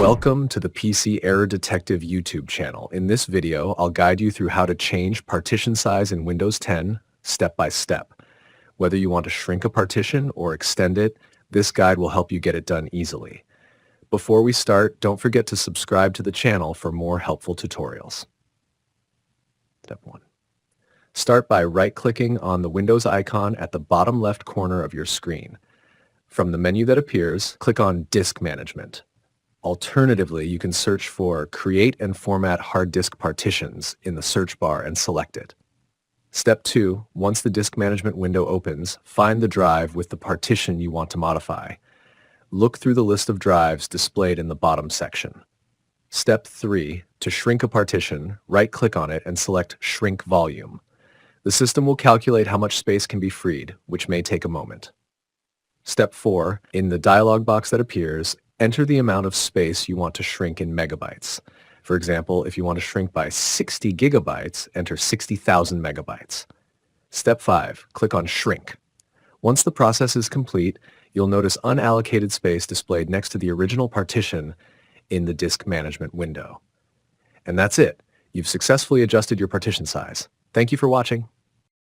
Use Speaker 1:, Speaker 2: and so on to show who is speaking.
Speaker 1: Welcome to the PC Error Detective YouTube channel. In this video, I'll guide you through how to change partition size in Windows 10 step by step. Whether you want to shrink a partition or extend it, this guide will help you get it done easily. Before we start, don't forget to subscribe to the channel for more helpful tutorials. Step 1. Start by right-clicking on the Windows icon at the bottom left corner of your screen. From the menu that appears, click on Disk Management. Alternatively, you can search for Create and Format Hard Disk Partitions in the search bar and select it. Step 2. Once the disk management window opens, find the drive with the partition you want to modify. Look through the list of drives displayed in the bottom section. Step 3. To shrink a partition, right-click on it and select Shrink Volume. The system will calculate how much space can be freed, which may take a moment. Step 4. In the dialog box that appears, enter the amount of space you want to shrink in megabytes. For example, if you want to shrink by 60 gigabytes, enter 60,000 megabytes. Step 5. Click on Shrink. Once the process is complete, you'll notice unallocated space displayed next to the original partition in the disk management window. And that's it. You've successfully adjusted your partition size. Thank you for watching.